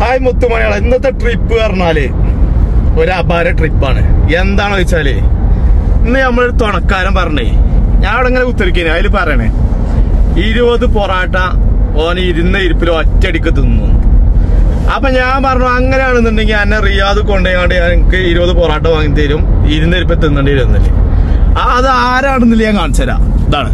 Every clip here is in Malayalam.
ഹായ് മുത്തുമണികളെ, ഇന്നത്തെ ട്രിപ്പ് പറഞ്ഞാല് ഒരു അപാര ട്രിപ്പാണ്. എന്താണെന്ന് വെച്ചാല് ഇന്ന് നമ്മളൊരു തുണക്കാരൻ പറഞ്ഞേ, ഞാൻ അവിടെ ഇങ്ങനെ ഉത്തരിക്കേനെ, അതിൽ പറയണേ 20 പൊറാട്ട ഓന് ഇരുന്ന ഇരിപ്പിൽ ഒറ്റയടിക്ക് തിന്നു. അപ്പൊ ഞാൻ പറഞ്ഞു അങ്ങനെയാണെന്നുണ്ടെങ്കിൽ എന്നെ റിയാദ് കൊണ്ടുപോയാണ്ട് എനിക്ക് 20 പൊറാട്ട വാങ്ങി തരും, ഇരുന്ന ഇരിപ്പിൽ തിന്നേണ്ടി വരുന്നില്ലേ. അത് ആരാണെന്നില്ല ഞാൻ കാണിച്ചു തരാം. ഇതാണ്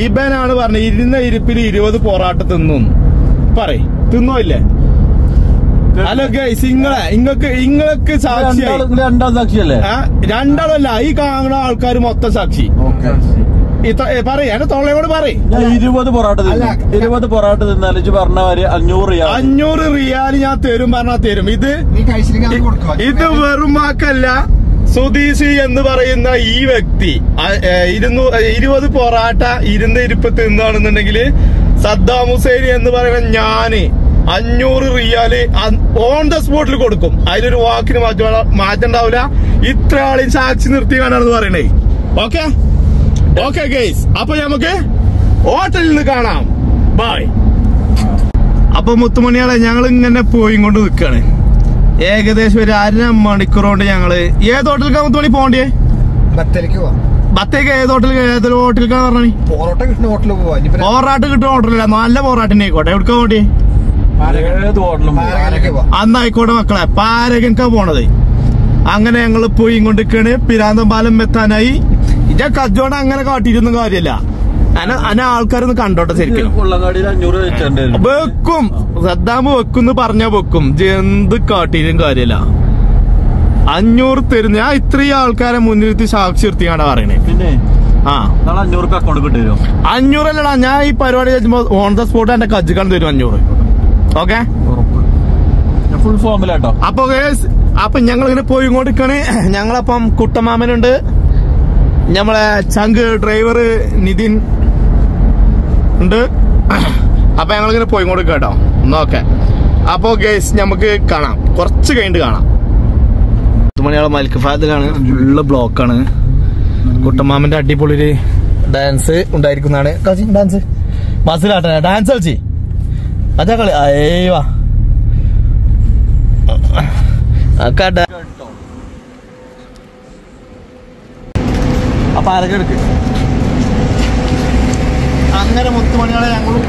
ഇബനാണ് പറഞ്ഞത് ഇരുന്ന ഇരിപ്പിൽ 20 പൊറാട്ട തിന്നു. പറയ്, തിന്നോ ഇല്ലേ? ഹലോ ഗൈസ്, ഇങ്ങൾക്ക് സാക്ഷിയായി. രണ്ടാളല്ല, ഈ കാണുന്ന ആൾക്കാർ മൊത്തം സാക്ഷി. പറയാ തൊള്ളയോട് പറയും 20 പൊറാട്ട തിന്നാലും പറഞ്ഞവര് 500 റിയാൽ ഞാൻ തരും പറഞ്ഞാൽ തരും. ഇത് വെറും വാക്കല്ല. സുധീഷ് എന്ന് പറയുന്ന ഈ വ്യക്തി 20 പൊറാട്ട ഇരുന്ന ഇരിപ്പ് തിന്നാണെന്നുണ്ടെങ്കിൽ സദ്ദാം ഹുസൈൻ എന്ന് പറയുന്ന ഞാന് 500 റിയാല് ഓൺ ദ സ്പോട്ടിൽ കൊടുക്കും. അതിലൊരു വാക്കിന് മാറ്റണ്ടാവില്ല. ഇത്ര ആളെയും സാക്ഷി നിർത്തി കാണാണെന്ന് പറയണേ. ഓക്കെ ഗൈസ്, അപ്പൊ നമുക്ക് ഹോട്ടലിൽ നിന്ന് കാണാം. ബൈ. അപ്പൊ മുത്തുമണിയാളെ, ഞങ്ങൾ ഇങ്ങനെ പോയി കൊണ്ട് നിൽക്കാണ്. ഏകദേശം ഒരു 1.5 മണിക്കൂർ കൊണ്ട് ഞങ്ങള് ഏത് ഹോട്ടലിലേക്കാ മുത്തുമണി പോകണ്ടേ? ബത്തേക്ക് ഏത് ഹോട്ടലിലേക്കാന്ന് പറഞ്ഞേ? പൊറോട്ട കിട്ടുന്ന ഹോട്ടലല്ല, നല്ല പൊറോട്ടന്നെ ആയിക്കോട്ടെ. എവിടേക്കാ പോണ്ടേ? അന്നായിക്കോട്ടെ മക്കളെ, പാരകൻക്കാ പോണത്. അങ്ങനെ ഞങ്ങള് പോയി കൊണ്ടിരിക്കാണ്. പിരാന്തം പാലം എത്താനായി. ഇജ കച്ചവടം അങ്ങനെ കാട്ടിയിരുന്ന കാര്യല്ല. അന ആൾക്കാരൊന്ന് കണ്ടോട്ടെ ശരിക്കും. വെക്കും, സദ്ദാമ് വെക്കും പറഞ്ഞാ വെക്കും. എന്ത് കാട്ടിയിട്ടും കാര്യല്ല. 500 തരുന്ന ഞാൻ ഇത്രയും ആൾക്കാരെ മുൻനിർത്തി സാക്ഷി നിർത്തിയാണ് പറയണേ. പിന്നെ 500 അക്കൗണ്ട് കിട്ടുമോ? 500 അല്ലടാ, ഞാൻ ഈ പരിപാടി ഓൺ ദ സ്പോട്ട് എന്റെ കജ്ജിക്കാൻ തരും 500. ഓക്കെ, ഫുൾ ഫോമിലാട്ടോ. അപ്പൊ ഞങ്ങൾ ഇങ്ങനെ പോയി കൊണ്ടിരിക്കാണ്. ഞങ്ങളപ്പം കുട്ടമാമനുണ്ട്, നമ്മളെ ചങ്ക് ഡ്രൈവർ നിതിൻ ഉണ്ട്. അപ്പൊ ഞങ്ങളിങ്ങനെ പോയി കൊണ്ടിരിക്കാം കേട്ടോ. ഓക്കെ, അപ്പൊ ഗേസ് നമുക്ക് കാണാം, കുറച്ച് കഴിഞ്ഞിട്ട് കാണാം. മണിയാളെ മൽക്ക് ഫാദിലാണ്, ഫുള്ള് ബ്ലോക്കാണ്. കുട്ടമാമന്റെ അടിപൊളി ഒരു ഡാൻസ് ഉണ്ടായിരിക്കുന്നതാണ്. ഡാൻസ് ബസ്സിലാട്ടെ, ഡാൻസ് കളിച്ച് അതാ കളി. അയ്യോ അപ്പൊ ആരൊക്കെ എടുക്ക്. അങ്ങനെ മുത്തുമണികളെ ഞങ്ങളും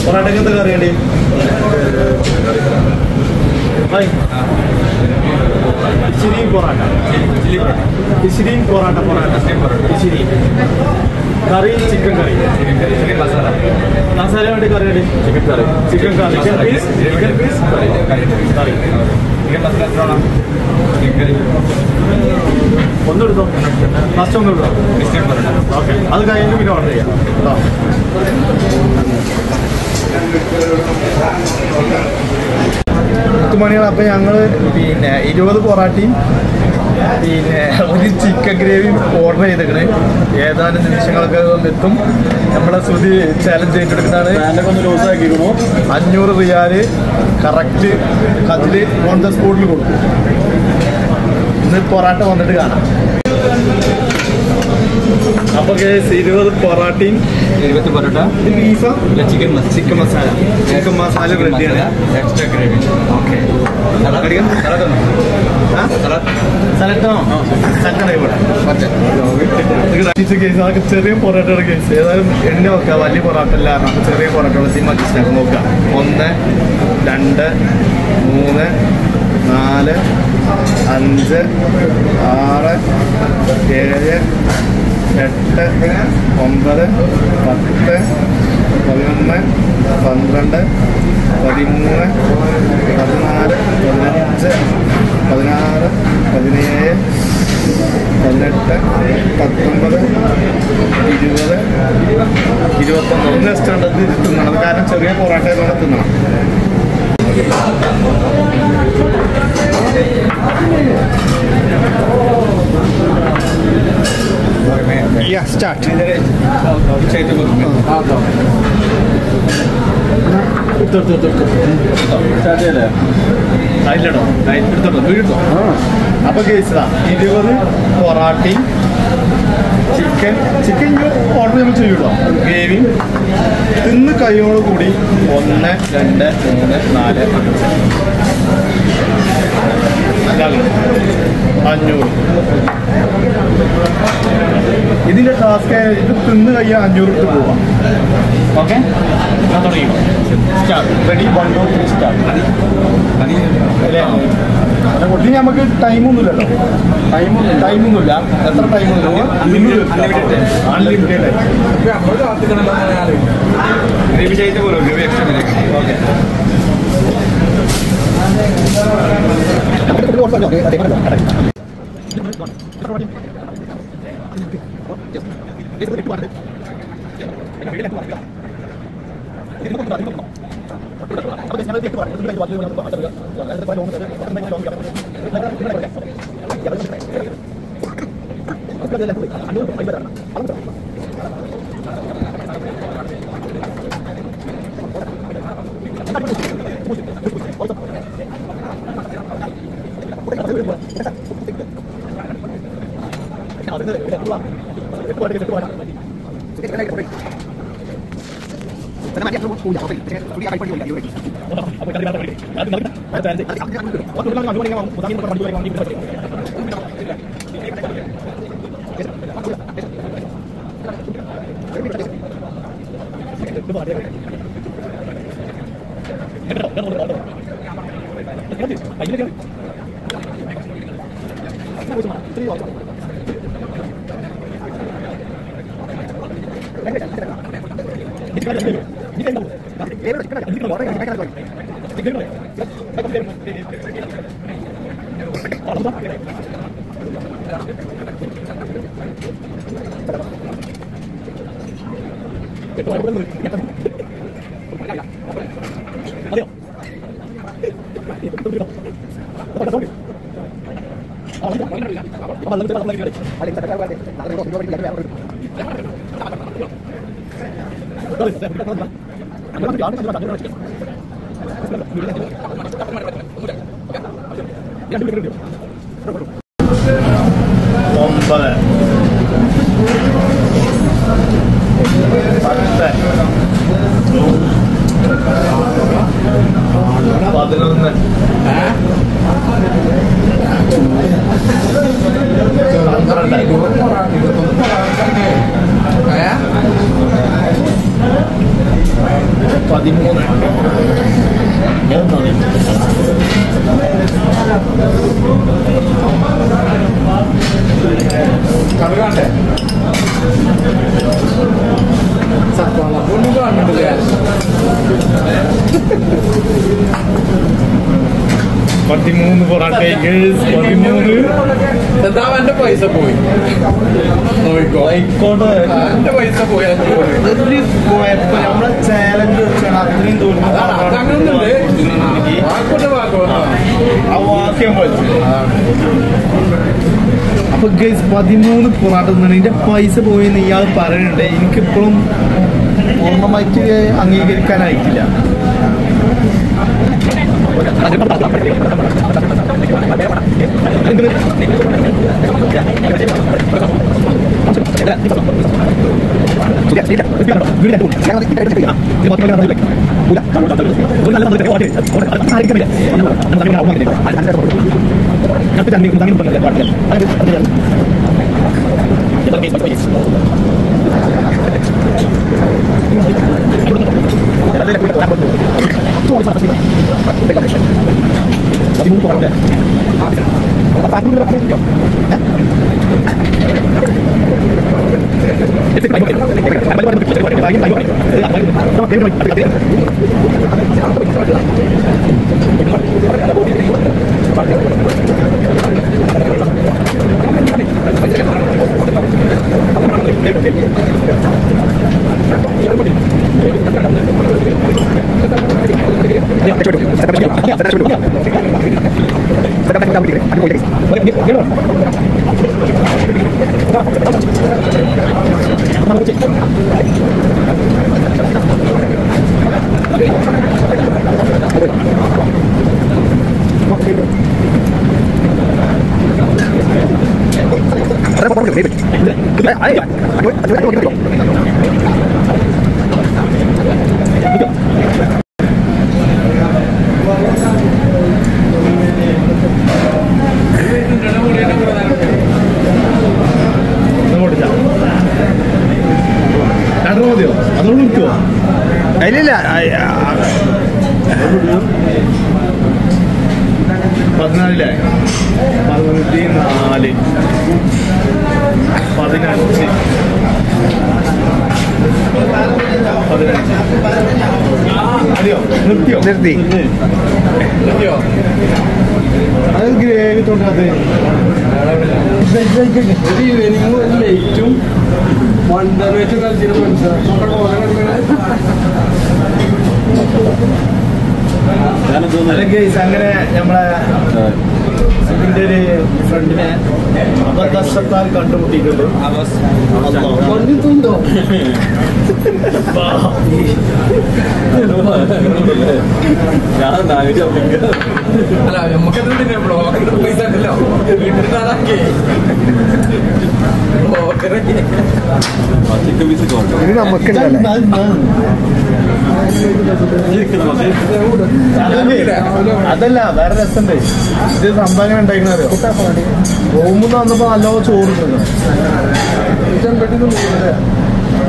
പൊറാട്ടക്കത്തെ കറിയണ്ടി പൊറാട്ട കറി, ചിക്കൻ കറി, മസാല വേണ്ടി കറി വേണ്ടി ചിക്കൻ കറി, ചിക്കൻ പീസ് കറി. ഒന്നെടുത്തോ, ഫസ്റ്റ് ഒന്നെടുത്തോ. ഓക്കെ, അത് കഴിഞ്ഞിട്ട് പിന്നെ ഓർഡർ ചെയ്യാം. മണികൾ. അപ്പൊ ഞങ്ങള് പിന്നെ 20 പൊറാട്ടയും പിന്നെ ഒരു ചിക്കൻ ഗ്രേവിയും ഓർഡർ ചെയ്തേക്കണ്. ഏതാനും നിമിഷങ്ങളൊക്കെ എത്തും. നമ്മളെ ശ്രുതി ചാലഞ്ച് ഏറ്റെടുക്കുന്നതാണ്. 500 റിയാല് കറക്റ്റ് കതില് ഓൺ ദ സ്പോട്ടിൽ കൊടുക്കും. ഇന്ന് പൊറാട്ട വന്നിട്ട് കാണാം. അപ്പൊ 20 പൊറാട്ടയും 20 പൊറോട്ട, ബീഫ്, ചിക്കൻ മസാല റെഡിയാണ്. Extra gravy. ഓക്കെ, അതൊക്കെ ചെറിയ പൊറോട്ടയുടെ കേസ്. ഏതായാലും എണ്ണ നോക്കാം, വലിയ പൊറോട്ട അല്ല, ചെറിയ പൊറോട്ടയുള്ള സിം അഡ്ജസ്റ്റ് നോക്കാം. 1 2 3 4 5 6 7 8 9 10 11 12 13 14 15 16 17 18 19 20 21. ഒന്ന് എക്സ്ട്രാണ്ടത് തിന്നണം, കാരണം ചെറിയ പൊറാട്ട തിന്നണം. Yeah, start. സ്റ്റാർട്ട് ചെയ്യല്ലേ? എടുത്തോട്ടോ, വീഴട്ടോ. അപ്പൊ കേസാ 20 പൊറാട്ടയും ചിക്കൻ ഓർഡർ നമ്മൾ ചെയ്യൂട്ടോ. ഗ്രേവി തിന്ന് കൈയോട് കൂടി 1 2 3 4 500. ഇതിന്റെ ടാസ്ക് ഇത് തിന്ന് കഴിയാൻ 500 ഇട്ട് പോവാം. ഓക്കെ, ഞാൻ തുടങ്ങിക്കോ. Ready 1 2 3 start. ഇനി നമുക്ക് ടൈമൊന്നുമില്ലല്ലോ. ടൈമൊന്നുമില്ല. എത്ര ടൈമൊന്നുമില്ല. അൺലിമിറ്റഡ്. ഗ്രേവി ചെയ്ത് പോലും ഗ്രേവി എക്സ്ട്രാ ഓക്കെ. എന്റെ പൈസ പോയി നമ്മളെ ചാലഞ്ച് വെച്ചാണ് അത്രയും അപ്പൊ ഗൈസ് 13 പൊറാട്ട തിന്നതിന്റെ പൈസ പോയെന്ന് ഇയാൾ പറയുന്നുണ്ട്. എനിക്കിപ്പോഴും പൂർണ്ണമായിട്ട് അംഗീകരിക്കാനായിട്ടില്ല. മതിയോ അതോട് നിൽക്കുവോ അതിലില്ല 14 14 15 അതെയോ നിർത്തിയോ അത് ഗ്രേവി തൊണ്ടത് ലൈറ്റും വണ്ടർ വെച്ച് കളിച്ചിട്ട് അങ്ങനെ നമ്മളെ ഇതിന്റെ ഒരു ഫ്രണ്ടിനെ അബദ്ധത്താൽ കണ്ടുമുട്ടിയിട്ടുണ്ട്. അല്ല നമുക്കെന്താ പൈസ ഉണ്ടല്ലോ വീട്ടിൽ നാളാക്കി ഇത് നമുക്കുണ്ടല്ലേ അതല്ല വേറെ രസമുണ്ട്. ഇത് സംഭവം ഉണ്ടായിരുന്നറിയോ റൂമിൽ വന്നപ്പോ നല്ലോ ചോറ്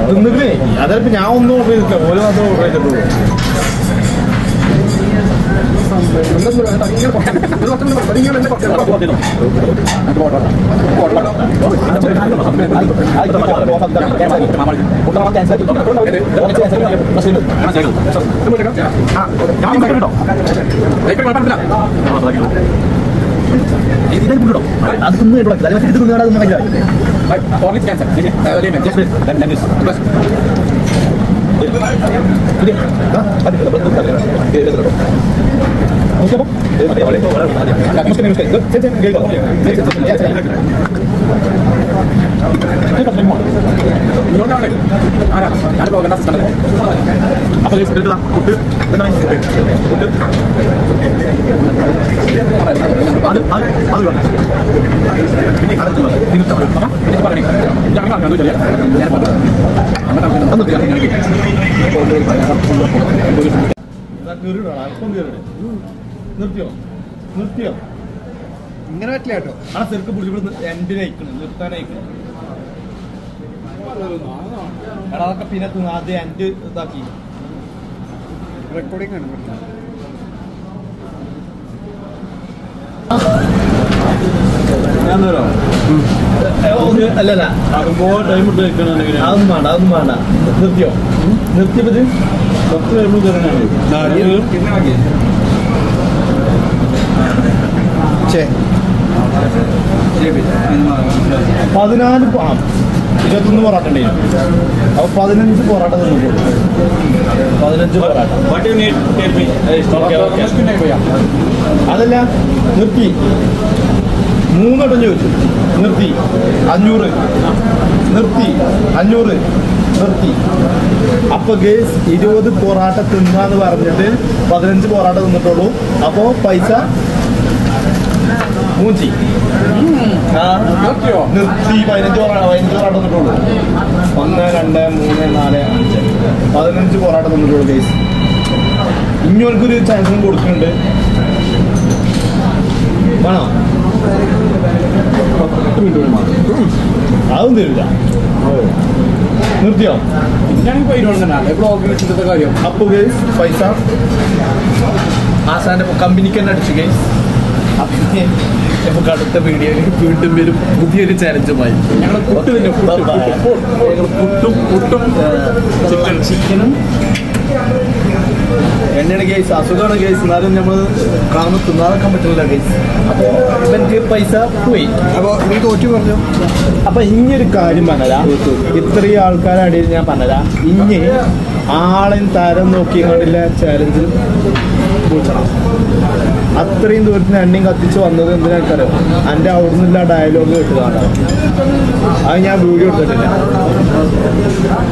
തിന്നിട്ടേ അതപ്പോ ഞാൻ ഒന്നും ഓർഡർ ചെയ്തിട്ടില്ല ഓരോ മാത്രം ഓർഡർ ചെയ്തിട്ടുള്ളൂ. അത് തിന്നു ഇത് നിർത്തിയോ നിർത്തിയോ ഇങ്ങനെ പറ്റില്ല കേട്ടോ. ആ ചെറുക്ക് പിടിച്ചിട്ട് എൻഡിനയക്കണം നിർത്താനയക്കണം. എടാ അതൊക്കെ പിന്നെ ആദ്യം എൻഡ് ഇതാക്കി റെക്കോർഡിംഗ് ആണ്. അല്ലല്ല അതൊന്നും വേണ്ട നിർത്തിയോ നിർത്തിയപ്പോ 14 21 പൊറാട്ട ഉണ്ടായിരുന്നു. അപ്പൊ 15 പൊറാട്ട തിന്നു. 15 പൊറാട്ട അതല്ല നിർത്തി 3 വട്ടം ചോദിച്ചു നിർത്തി 500 നിർത്തി 500 നിർത്തി. അപ്പൊ ഗേസ് 20 പൊറാട്ട തിന്നാന്ന് പറഞ്ഞിട്ട് 15 പൊറാട്ട തിന്നിട്ടുള്ളൂ. അപ്പൊ പൈസ മൂഞ്ചി നിർത്തി 15 പൊറാട്ട തിന്നിട്ടുള്ളൂ. 1 2 3 4 5 15 പൊറാട്ട തിന്നിട്ടുള്ളൂ ഗേസ്. ഇങ്ങോട്ടൊരു ചാൻസും കൊടുക്കുന്നുണ്ട്. വേണോ അതൊന്നും തരില്ല. നിർത്തിയോ കാര്യം. അപ്പൊ ഗേസ് പൈസ ആസാന്റെ കമ്പനിക്ക് തന്നെ അടിച്ചു ഗേസ്. നമുക്ക് അടുത്ത വീഡിയോയിൽ വീണ്ടും വരും പുതിയൊരു ചാലഞ്ചുമായി. ഞങ്ങൾ പുട്ടും ചിക്കനും എണ്ണയാണ് ഗേസ്. അസുഖമാണ് ഗേസ്. എന്നാലും നമ്മൾ കാണുമ്പോൾ തിന്നാതാക്കാൻ പറ്റില്ല ഗേസ്. അപ്പൊ ഇവർക്ക് പൈസ പോയി. അപ്പൊ നീ തോറ്റു പറഞ്ഞു. അപ്പൊ ഇനിയൊരു കാര്യം പറഞ്ഞതാ, ഇത്രയും ആൾക്കാരടിയിൽ ഞാൻ പറഞ്ഞതാ, ഇനി ആളെയും തരം നോക്കിക്കൊണ്ടില്ല ചാലഞ്ച് പൂച്ചണം. അത്രയും ദൂരത്തിന് എണ്ണയും കത്തിച്ച് വന്നത് എന്തിനാക്കറിയോ എൻ്റെ അവിടെ നിന്നുള്ള ഡയലോഗ് കേട്ടുകാണോ. അത് ഞാൻ വീഡിയോ എടുത്തിട്ടില്ല.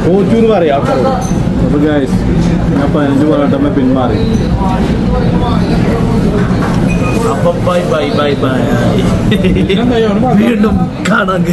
തോറ്റു എന്ന് പറയാം ആൾക്കാരോട്. അപ്പോൾ ഗൈസ് ഞാൻ 15 പൊറാട്ട പിന്മാറി. അപ്പൊ ബൈ ബൈ ബൈ ബൈ വീണ്ടും കാണാം.